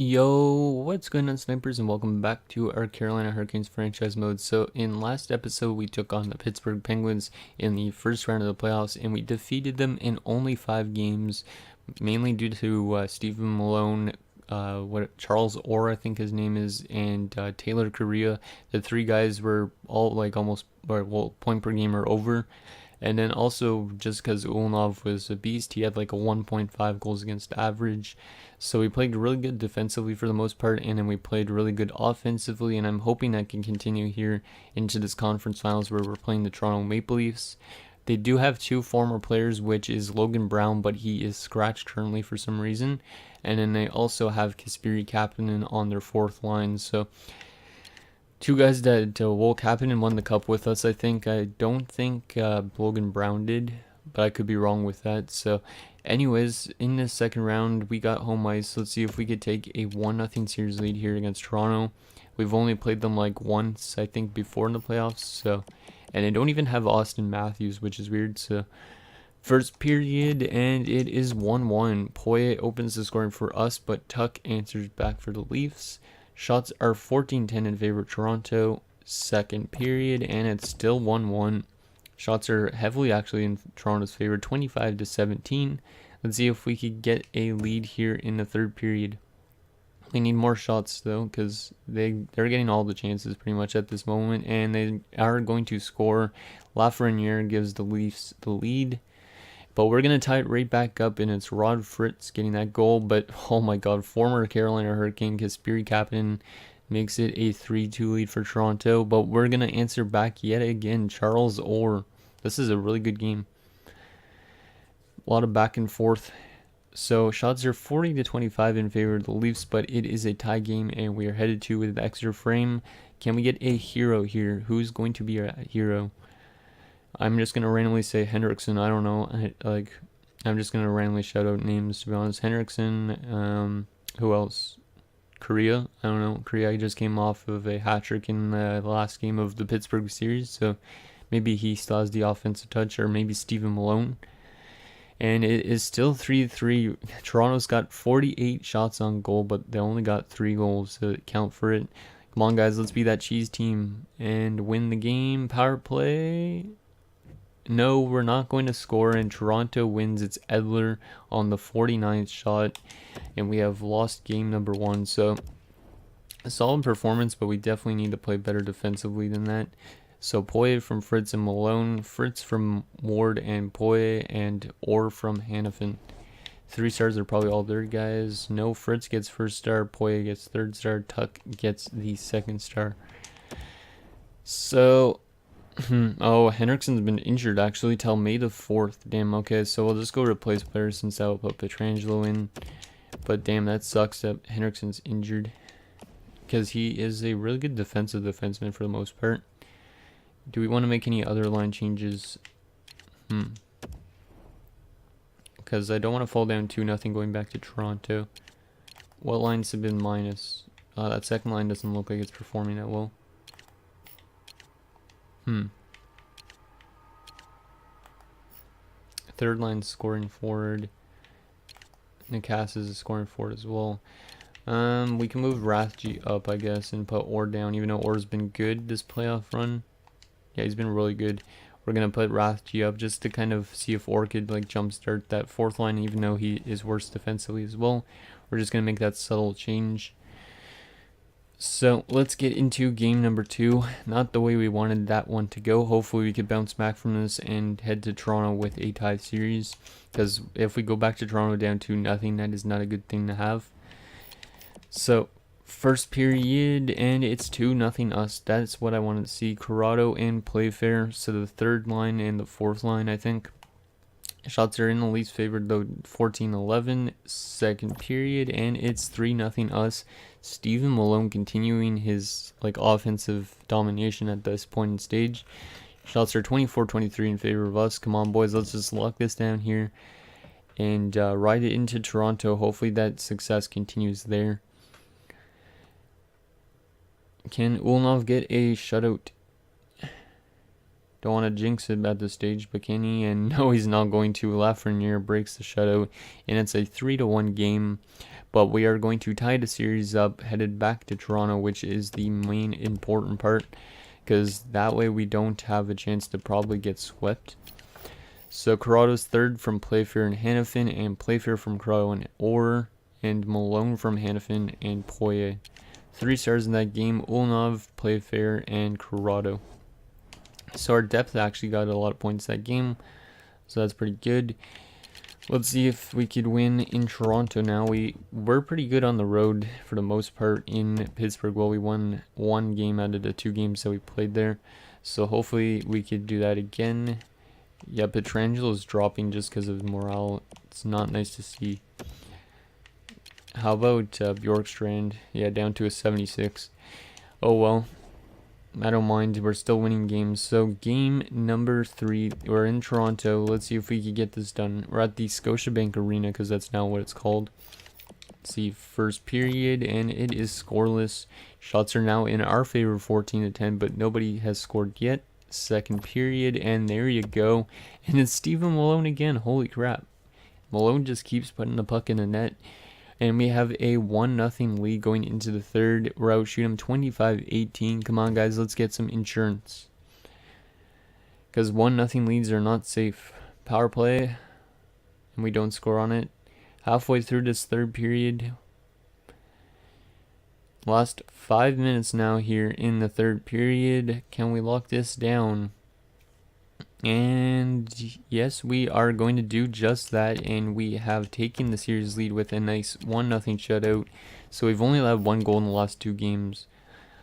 Yo, what's going on, snipers, and welcome back to our Carolina Hurricanes franchise mode. So in last episode, we took on the Pittsburgh Penguins in the first round of the playoffs, and we defeated them in only 5 games, mainly due to Stephen Malone, Charles Orr, I think his name is, and Taylor Correa. The three guys were all like almost point per game or over. And then also, just because Ulnov was a beast, he had like a 1.5 goals against average. So we played really good defensively for the most part, and then we played really good offensively. And I'm hoping that can continue here into this conference finals where we're playing the Toronto Maple Leafs. They do have 2 former players, which is Logan Brown, but he is scratched currently for some reason. And then they also have Kasperi Kapanen on their 4th line. So 2 guys that will happen and won the cup with us, I think. I don't think Logan Brown did, but I could be wrong with that. So anyways, in this second round, we got home ice. Let's see if we could take a 1-0 series lead here against Toronto. We've only played them like once, I think, before in the playoffs. So, and they don't even have Austin Matthews, which is weird. So first period, and it is 1-1. Poirier opens the scoring for us, but Tuck answers back for the Leafs. Shots are 14-10 in favor of Toronto. Second period, and it's still 1-1. Shots are heavily actually in Toronto's favor, 25-17. Let's see if we could get a lead here in the third period. We need more shots though, because they're getting all the chances pretty much at this moment, and they are going to score. Lafreniere gives the Leafs the lead. But we're going to tie it right back up, and it's Rod Fritz getting that goal. But, oh my god, former Carolina Hurricane Kasperi Kapanen makes it a 3-2 lead for Toronto. But we're going to answer back yet again, Charles Orr. This is a really good game. A lot of back and forth. So shots are 40-25 in favor of the Leafs, but it is a tie game, and we are headed to with the extra frame. Can we get a hero here? Who's going to be our hero? I'm just going to randomly say Henriksen. I don't know. I'm just going to randomly shout out names, to be honest. Henriksen. Who else? Korea. I don't know. Korea just came off of a hat trick in the last game of the Pittsburgh series. So maybe he still has the offensive touch. Or maybe Stephen Malone. And it is still 3-3. Toronto's got 48 shots on goal, but they only got 3 goals to count for it. Come on, guys. Let's be that cheese team and win the game. Power play. No, we're not going to score, and Toronto wins. It's Edler on the 49th shot, and we have lost game number 1. So a solid performance, but we definitely need to play better defensively than that. So Poirier from Fritz and Malone, Fritz from Ward and Poirier, and Orr from Hanifin. 3 stars are probably all there, guys. No, Fritz gets 1st star, Poirier gets 3rd star, Tuck gets the 2nd star. So oh, Henriksen's been injured actually till May the 4th. Damn, okay, so we'll just go replace players since that will put Pietrangelo in. But damn, that sucks that Henriksen's injured, because he is a really good defensive defenseman for the most part. Do we want to make any other line changes? Because I don't want to fall down 2-0 going back to Toronto. What lines have been minus? That second line doesn't look like it's performing that well. Third line scoring forward. Nikas is scoring forward as well. We can move Rathje up, I guess, and put Orr down, even though Orr's been good this playoff run. Yeah, he's been really good. We're going to put Rathje up just to kind of see if Orr could like jumpstart that 4th line, even though he is worse defensively as well. We're just going to make that subtle change. So let's get into game number 2. Not the way we wanted that one to go. Hopefully we could bounce back from this and head to Toronto with a tie series. Because if we go back to Toronto down 2-0, that is not a good thing to have. So first period, and it's 2-0 us. That's what I wanted to see. Corrado and Playfair. So the 3rd line and the 4th line, I think. Shots are in the Leafs' favor though, 14-11, second period, and it's 3-0 us. Stephen Malone continuing his like offensive domination at this point in stage. Shots are 24-23 in favor of us. Come on, boys, let's just lock this down here and ride it into Toronto. Hopefully that success continues there. Can Ulnov get a shutout? Don't want to jinx it at this stage, but can he? And no, he's not going to. Lafreniere breaks the shutout, and it's a 3-1 game. But we are going to tie the series up, headed back to Toronto, which is the main important part, because that way we don't have a chance to probably get swept. So Corrado's third from Playfair and Hannafin, and Playfair from Corrado and Orr, and Malone from Hannafin and Poirier. 3 stars in that game: Ulnov, Playfair, and Corrado. So our depth actually got a lot of points that game, so that's pretty good. Let's see if we could win in Toronto now. We're pretty good on the road for the most part in Pittsburgh. Well, we won 1 game out of the 2 games that we played there, so hopefully we could do that again. Yeah, Petrangelo's dropping just because of morale. It's not nice to see. How about Bjorkstrand? Yeah, down to a 76. Oh well. I don't mind. We're still winning games. So game number 3. We're in Toronto. Let's see if we can get this done. We're at the Scotiabank Arena because that's now what it's called. Let's see, first period, and it is scoreless. Shots are now in our favor, 14-10, but nobody has scored yet. Second period, and there you go. And it's Stephen Malone again. Holy crap. Malone just keeps putting the puck in the net. And we have a 1-0 lead going into the third. We're out shooting 25-18. Come on, guys, let's get some insurance. Because 1-0 leads are not safe. Power play, and we don't score on it. Halfway through this third period. Last 5 minutes now here in the third period. Can we lock this down? And yes, we are going to do just that, and we have taken the series lead with a nice 1-0 shutout. So we've only allowed 1 goal in the last 2 games.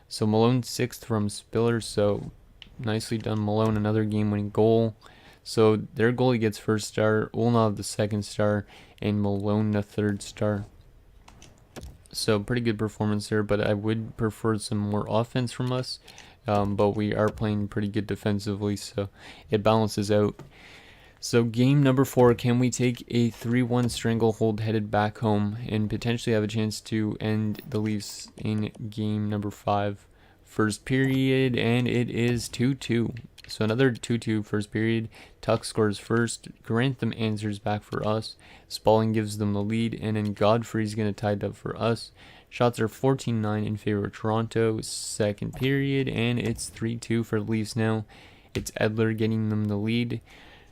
So Malone 6th from Spiller, so nicely done Malone, another game-winning goal. So their goalie gets first star, Ulnov the 2nd star, and Malone the 3rd star. So pretty good performance there, but I would prefer some more offense from us. But we are playing pretty good defensively, so it balances out. So game number 4, can we take a 3-1 stranglehold headed back home and potentially have a chance to end the Leafs in game number 5? First period, and it is 2-2. So another 2-2 first period. Tuck scores first. Grantham answers back for us. Spalling gives them the lead, and then Godfrey's going to tie it up for us. Shots are 14-9 in favor of Toronto. Second period, and it's 3-2 for the Leafs now. It's Edler getting them the lead.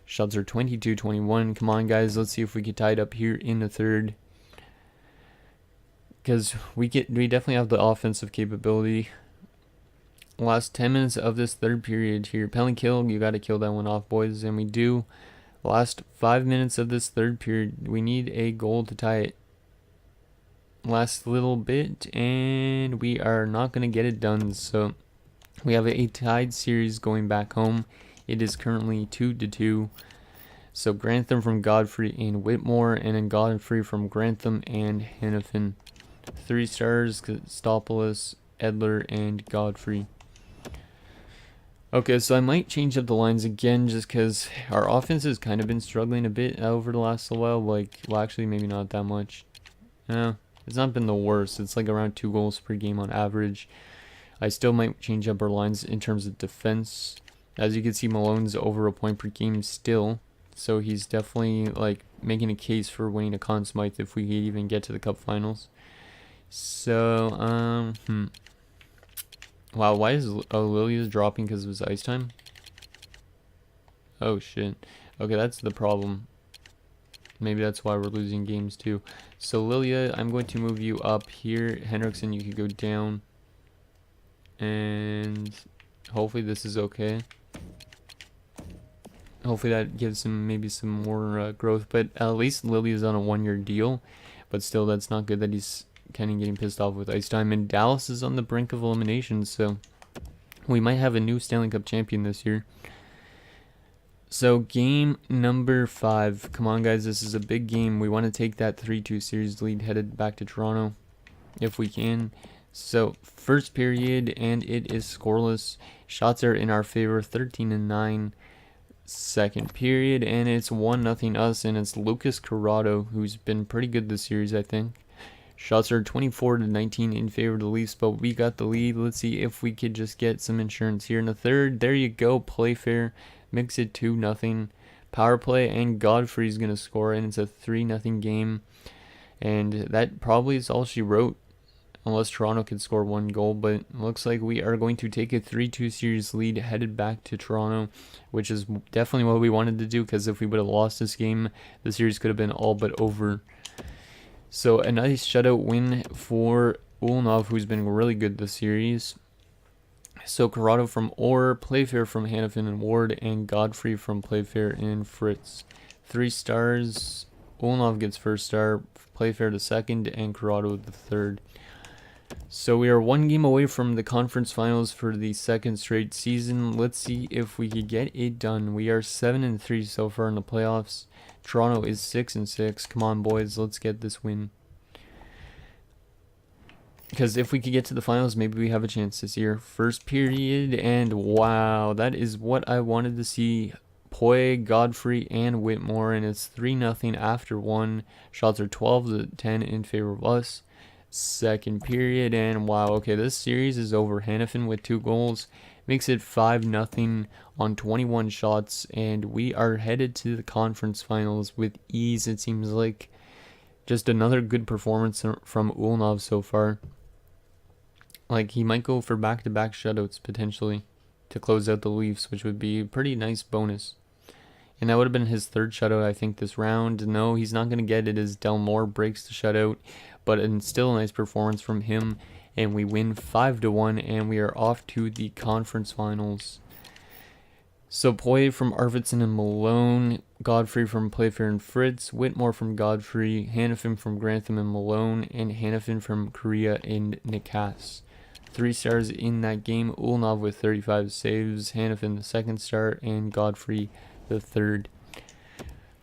Shots are 22-21. Come on, guys. Let's see if we can tie it up here in the third. Because we definitely have the offensive capability. Last 10 minutes of this third period here. Penalty kill. You got to kill that one off, boys. And we do. Last 5 minutes of this third period. We need a goal to tie it. Last little bit, and we are not going to get it done. So we have a tied series going back home. It is currently 2-2. So Grantham from Godfrey and Whitmore, and then Godfrey from Grantham and Hannafin. 3 stars, Kostopoulos, Edler, and Godfrey. Okay, so I might change up the lines again just because our offense has kind of been struggling a bit over the last while. Well, actually, maybe not that much. It's not been the worst. It's like around 2 goals per game on average. I still might change up our lines in terms of defense. As you can see, Malone's over a point per game still. So he's definitely like making a case for winning a Conn Smythe if we could even get to the Cup Finals. So, wow, why is Lilia's dropping because of his ice time? Oh, shit. Okay, that's the problem. Maybe that's why we're losing games too. So Lilia, I'm going to move you up here. Henriksen, you can go down. And hopefully this is okay. Hopefully that gives him maybe some more growth. But at least Lilia's on a 1-year deal. But still, that's not good that he's kind of getting pissed off with ice time. And Dallas is on the brink of elimination. So we might have a new Stanley Cup champion this year. So game number 5. Come on, guys. This is a big game. We want to take that 3-2 series lead headed back to Toronto if we can. So first period, and it is scoreless. Shots are in our favor, 13-9. Second period, and it's 1-0 us, and it's Lucas Corrado, who's been pretty good this series, I think. Shots are 24-19 in favor of the Leafs, but we got the lead. Let's see if we could just get some insurance here in the third. There you go, play fair. Makes it 2-0. Power play, and Godfrey's going to score, and it's a 3-0 game. And that probably is all she wrote, unless Toronto could score one goal. But it looks like we are going to take a 3-2 series lead headed back to Toronto, which is definitely what we wanted to do, because if we would have lost this game, the series could have been all but over. So a nice shutout win for Ulnov, who's been really good this series. So Corrado from Orr, Playfair from Hannafin and Ward, and Godfrey from Playfair and Fritz. 3 stars. Ulnov gets first star, Playfair the second, and Corrado the third. So we are 1 game away from the conference finals for the second straight season. Let's see if we could get it done. We are 7-3 so far in the playoffs. Toronto is 6-6. Come on, boys, let's get this win. Because if we could get to the finals, maybe we have a chance this year. First period, and wow, that is what I wanted to see. Poy, Godfrey, and Whitmore, and it's 3-0 after 1. Shots are 12-10 in favor of us. Second period, and wow, okay, this series is over. Hannafin with 2 goals makes it 5-0 on 21 shots, and we are headed to the conference finals with ease. It seems like just another good performance from Ulnov so far. Like, he might go for back-to-back shutouts potentially to close out the Leafs, which would be a pretty nice bonus. And that would have been his 3rd shutout, I think, this round. No, he's not going to get it as Delmore breaks the shutout, but it's still a nice performance from him. And we win 5-1, and we are off to the conference finals. So Poy from Arvidsson and Malone, Godfrey from Playfair and Fritz, Whitmore from Godfrey, Hannafin from Grantham and Malone, and Hannafin from Korea and Nikas. 3 stars in that game. Ulnov with 35 saves, Hannafin the 2nd star, and Godfrey the 3rd.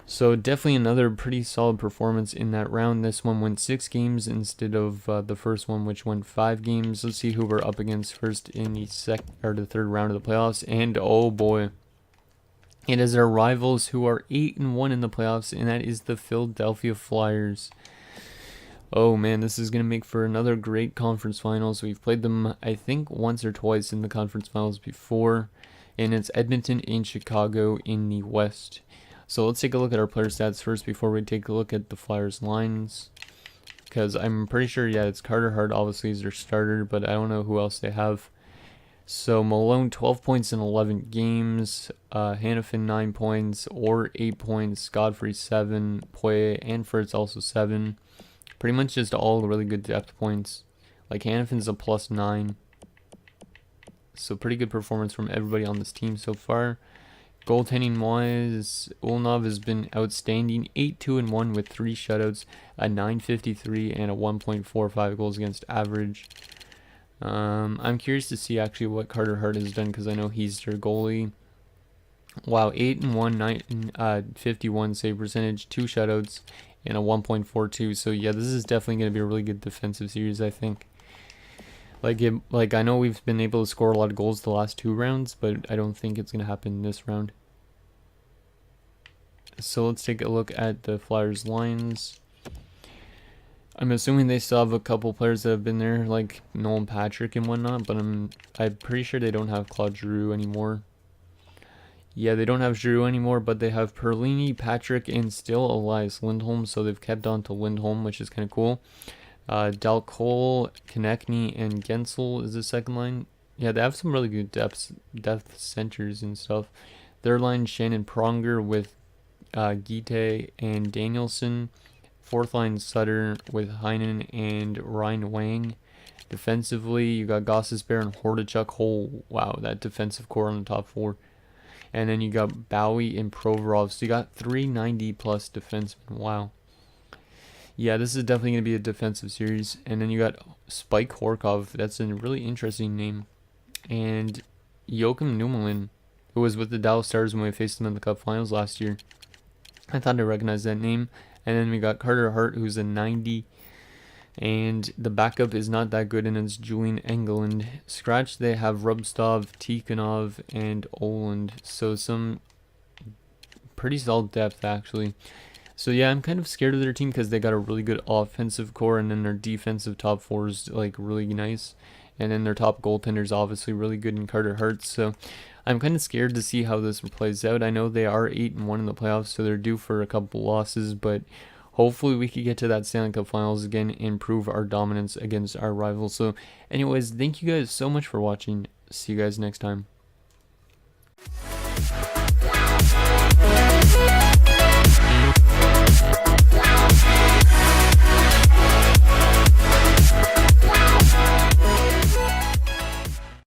So definitely another pretty solid performance in that round. This one went 6 games instead of the first one, which went 5 games. Let's see who we're up against first in the the 3rd round of the playoffs. And oh boy, it is our rivals who are 8-1 in the playoffs, and that is the Philadelphia Flyers. Oh man, this is going to make for another great conference finals. We've played them, I think, once or twice in the conference finals before, and it's Edmonton and Chicago in the West. So let's take a look at our player stats first before we take a look at the Flyers lines, because I'm pretty sure, yeah, it's Carter Hart obviously is their starter, but I don't know who else they have. So Malone 12 points in 11 games, Hannafin 9 points, or 8 points, Godfrey 7, Poye and Fritz also 7. Pretty much just all really good depth points. Like Hannafin's a +9. So pretty good performance from everybody on this team so far. Goaltending wise, Ulnov has been outstanding. 8-2-1 with 3 shutouts, a .953 and a 1.45 goals against average. I'm curious to see actually what Carter Hart has done, because I know he's their goalie. Wow, 8-1, 51 save percentage, 2 shutouts, and a 1.42. So yeah, this is definitely going to be a really good defensive series, I think. Like I know we've been able to score a lot of goals the last 2 rounds, but I don't think it's going to happen in this round. So let's take a look at the Flyers lines. I'm assuming they still have a couple players that have been there, like Nolan Patrick and whatnot, but I'm pretty sure they don't have Claude Giroux anymore. Yeah, they don't have Giroux anymore, but they have Perlini, Patrick, and still Elias Lindholm, so they've kept on to Lindholm, which is kind of cool. Del Cole, Konechny, and Gensel is the second line. Yeah, they have some really good depth centers and stuff. Third line, Shannon Pronger with Gite and Danielson. Fourth line, Sutter with Heinen and Ryan Wang. Defensively, you got Gossesbear and Hordichuk. Oh, wow, that defensive core on the top 4. And then you got Bowie and Provorov. So you got 390 plus defensemen. Wow. Yeah, this is definitely going to be a defensive series. And then you got Spike Horkov. That's a really interesting name. And Joachim Numelin, who was with the Dallas Stars when we faced them in the Cup Finals last year. I thought I recognized that name. And then we got Carter Hart, who's a 90. And the backup is not that good, and it's Julian Engeland. Scratch, they have Rubstov, Tikhonov, and Oland. So some pretty solid depth, actually. So yeah, I'm kind of scared of their team because they got a really good offensive core, and then their defensive top four is like really nice, and then their top goaltender is obviously really good in Carter Hart. So I'm kind of scared to see how this plays out. I know they are 8-1 in the playoffs, so they're due for a couple losses, but hopefully we could get to that Stanley Cup Finals again and prove our dominance against our rivals. So anyways, thank you guys so much for watching. See you guys next time.